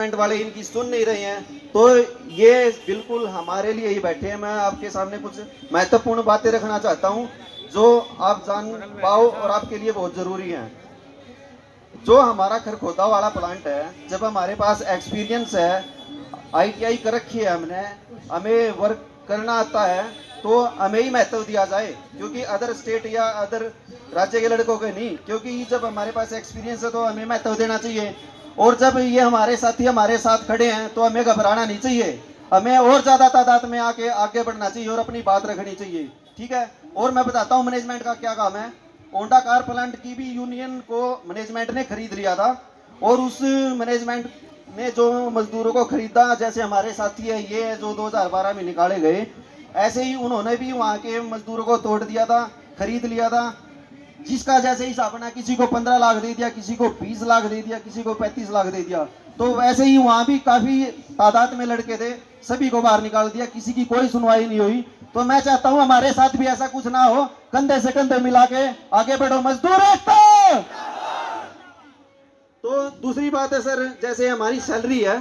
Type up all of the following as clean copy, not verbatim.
वाले इनकी सुन नहीं रहे हैं, तो ये बिल्कुल हमारे लिए ही बैठे हैं। मैं आपके सामने कुछ महत्वपूर्ण बातें रखना चाहता हूं जो आप जान पाओ और आपके लिए बहुत जरूरी है। जो हमारा खरखोदा वाला प्लांट है, जब हमारे पास एक्सपीरियंस है, आईटीआई कर रखी है हमने, हमें वर्क करना आता है, तो हमें ही महत्व दिया जाए, क्योंकि अदर स्टेट या अदर राज्य के लड़कों के नहीं। क्योंकि जब हमारे पास एक्सपीरियंस है तो हमें महत्व देना चाहिए। और जब ये हमारे साथी हमारे साथ खड़े हैं तो हमें घबराना नहीं चाहिए, हमें और ज्यादा तादाद में आके आगे बढ़ना चाहिए और अपनी बात रखनी चाहिए। ठीक है। और मैं बताता हूँ मैनेजमेंट का क्या काम है। होंडा कार प्लांट की भी यूनियन को मैनेजमेंट ने खरीद लिया था, और उस मैनेजमेंट ने जो मजदूरों को खरीदा, जैसे हमारे साथी है ये जो 2012 में निकाले गए, ऐसे ही उन्होंने भी वहां के मजदूरों को तोड़ दिया था, खरीद लिया था। जिसका जैसे हिसाब बना, किसी को 15 लाख दे दिया, किसी को 20 लाख दे दिया, किसी को 35 लाख दे दिया। तो वैसे ही वहां भी काफी तादाद में लड़के थे, सभी को बाहर निकाल दिया, किसी की कोई सुनवाई नहीं हुई। तो मैं चाहता हूं हमारे साथ भी ऐसा कुछ ना हो, कंधे से कंधे मिला के आगे बढ़ो, मजदूर एकता। तो दूसरी बात है सर, जैसे हमारी सैलरी है,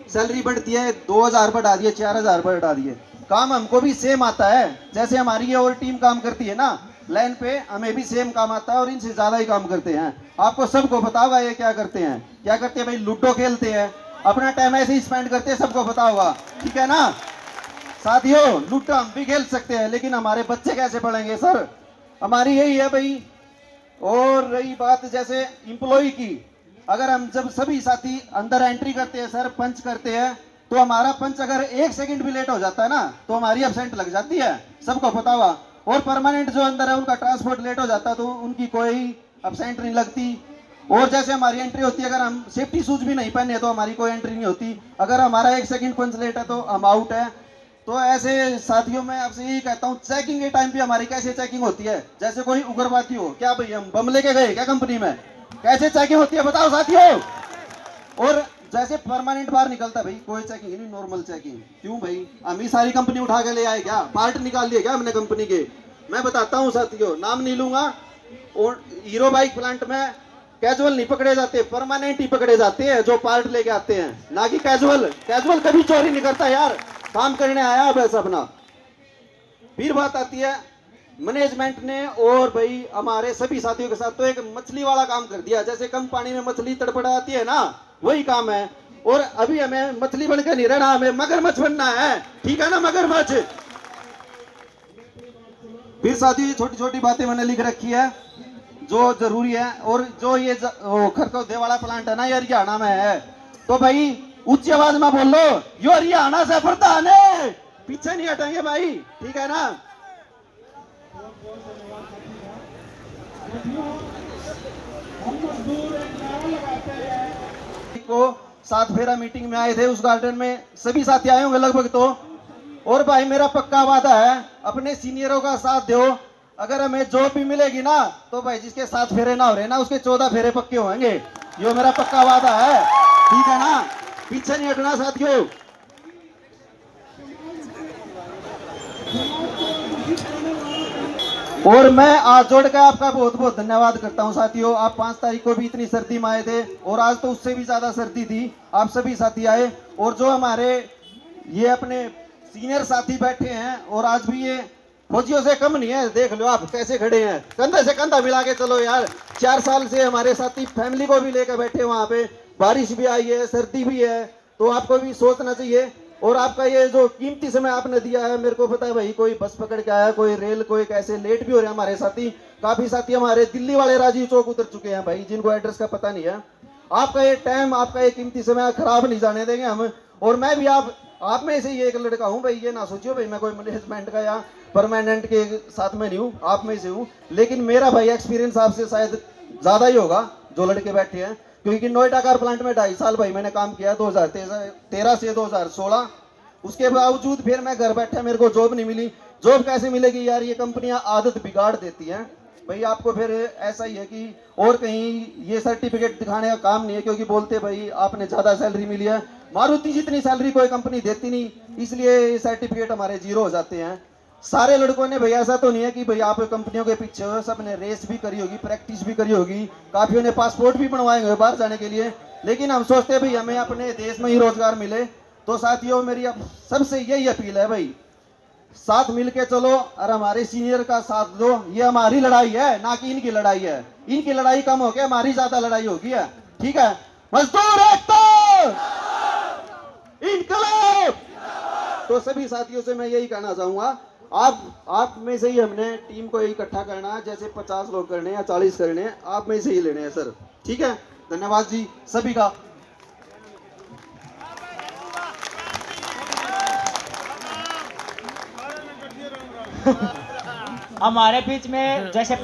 सैलरी बढ़ती है, 2000 बढ़ा दिए, 4000 बढ़ा दिए, काम हमको भी सेम आता है। जैसे हमारी ये और टीम काम करती है ना लाइन पे, हमें भी सेम काम आता है और इनसे ज्यादा ही काम करते हैं। आपको सबको पता होगा ये क्या करते हैं, क्या करते हैं भाई, लूडो खेलते हैं, अपना टाइम ऐसे ही स्पेंड करते हैं, सबको पता होगा। ठीक है ना साथियों, लूडो हम भी खेल सकते हैं, लेकिन हमारे बच्चे कैसे पढ़ेंगे सर, हमारी यही है भाई। और रही बात जैसे इम्प्लॉय की, अगर हम जब सभी साथी अंदर एंट्री करते हैं सर, पंच करते हैं, तो हमारा पंच अगर 1 सेकंड भी लेट हो जाता है ना तो हमारी एब्सेंट लग जाती है, सबको पता हुआ। और परमानेंट जो अंदर है उनका ट्रांसपोर्ट लेट हो जाता है तो उनकी कोई एब्सेंट नहीं लगती। और जैसे हमारी एंट्री होती है, अगर हम सेफ्टी शूज भी नहीं पहने तो हमारी कोई एंट्री नहीं होती। अगर हमारा 1 सेकंड पंच लेट है तो हम आउट है। तो ऐसे साथियों मैं आपसे यही कहता हूँ, चेकिंग के टाइम पे हमारी कैसे चेकिंग होती है, जैसे कोई उग्रवादी हो, क्या भाई हम बम लेके गए क्या कंपनी में, कैसे चेकिंग होती है बताओ साथियों। और जैसे परमानेंट बाहर निकलता है भाई, कोई चेकिंग नहीं, नॉर्मल चेकिंग। क्यों भाई, हम ही सारी कंपनी उठा के ले आए क्या, पार्ट निकाल लिए क्या हमने कंपनी के। मैं बताता हूँ साथियों, नाम नहीं लूंगा। और हीरो बाइक प्लांट में कैजुअल नहीं पकड़े जाते, परमानेंट ही पकड़े जाते हैं जो पार्ट लेके आते हैं, ना कि कैजुअल। कैजुअल कभी चोरी नहीं करता यार, काम करने आया बस अपना। फिर बात आती है मैनेजमेंट ने और भाई हमारे सभी साथियों के साथ तो एक मछली वाला काम कर दिया। जैसे कम पानी में मछली तड़पड़ाती है ना, वही काम है। और अभी हमें मछली बनकर नहीं रहना, हमें मगरमच्छ बनना है। ठीक है ना, मगरमच्छ। फिर साथियों छोटी छोटी बातें मैंने लिख रखी है जो जरूरी है। और जो ये खरखोदे वाला प्लांट है ना, ये हरियाणा में है, तो भाई उच्च आवाज में बोल लो, यो हरियाणा से प्रधान है, पीछे नहीं हटेंगे भाई। ठीक है ना। को 7 फेरा मीटिंग में आए थे, उस गार्डन में सभी साथी आए होंगे लगभग। तो और भाई मेरा पक्का वादा है, अपने सीनियरों का साथ दो। अगर हमें जॉब भी मिलेगी ना तो भाई जिसके 7 फेरे ना हो रहे ना, उसके 14 फेरे पक्के होंगे, ये मेरा पक्का वादा है। ठीक है ना, पीछे नहीं हटना साथियों। और मैं आज जोड़ कर आपका बहुत बहुत धन्यवाद करता हूं साथियों। आप 5 तारीख को भी इतनी सर्दी में आए थे और आज तो उससे भी ज्यादा सर्दी थी, आप सभी साथी आए। और जो हमारे ये अपने सीनियर साथी बैठे हैं, और आज भी ये फौजियों से कम नहीं है, देख लो आप कैसे खड़े हैं, कंधे से कंधा मिला के चलो यार। 4 साल से हमारे साथी फैमिली को भी लेकर बैठे वहां पे, बारिश भी आई है, सर्दी भी है, तो आपको भी सोचना चाहिए। और आपका ये जो कीमती समय आपने दिया है, मेरे को पता है भाई, कोई बस पकड़ के आया, कोई रेल, कोई कैसे लेट भी हो रहे हैं हमारे साथी। काफी साथी हमारे दिल्ली वाले राजीव चौक उतर चुके हैं भाई, जिनको एड्रेस का पता नहीं है। आपका ये टाइम, आपका ये कीमती समय खराब नहीं जाने देंगे हम। और मैं भी आप में से ही एक लड़का हूं भाई, ये ना सोचियो भाई मैं कोई मैनेजमेंट का या परमानेंट के साथ में नहीं हूँ, आप में से हूँ। लेकिन मेरा भाई एक्सपीरियंस आपसे शायद ज्यादा ही होगा जो लड़के बैठे हैं, क्योंकि नोएडा कार प्लांट में 2.5 साल भाई मैंने काम किया, 2013 से 2016। उसके बावजूद फिर मैं घर बैठा, मेरे को जॉब नहीं मिली। जॉब कैसे मिलेगी यार, ये कंपनियां आदत बिगाड़ देती हैं भाई आपको। फिर ऐसा ही है कि और कहीं ये सर्टिफिकेट दिखाने का काम नहीं है, क्योंकि बोलते भाई आपने ज्यादा सैलरी मिली है। मारुति जितनी सैलरी कोई कंपनी देती नहीं, इसलिए ये सर्टिफिकेट हमारे जीरो हो जाते हैं। सारे लड़कों ने भैया, ऐसा तो नहीं है कि भाई आप कंपनियों के पीछे हो, सबने रेस भी करी होगी, प्रैक्टिस भी करी होगी, काफियों ने पासपोर्ट भी बनवाए होंगे बाहर जाने के लिए, लेकिन हम सोचते हैं भाई हमें अपने देश में ही रोजगार मिले। तो साथियों मेरी अब सबसे यही अपील है भाई, साथ मिलके चलो और हमारे सीनियर का साथ दो। ये हमारी लड़ाई है, ना कि इनकी लड़ाई है। इनकी लड़ाई कम हो गई, हमारी ज्यादा लड़ाई होगी है। ठीक है, मजदूर एकता, इनकलाब। तो सभी साथियों से मैं यही कहना चाहूंगा, आप में से ही हमने टीम को इकट्ठा करना है। जैसे 50 लोग करने या 40 करने हैं, आप में से ही लेने हैं सर। ठीक है, धन्यवाद जी सभी का। हमारे बीच में जैसे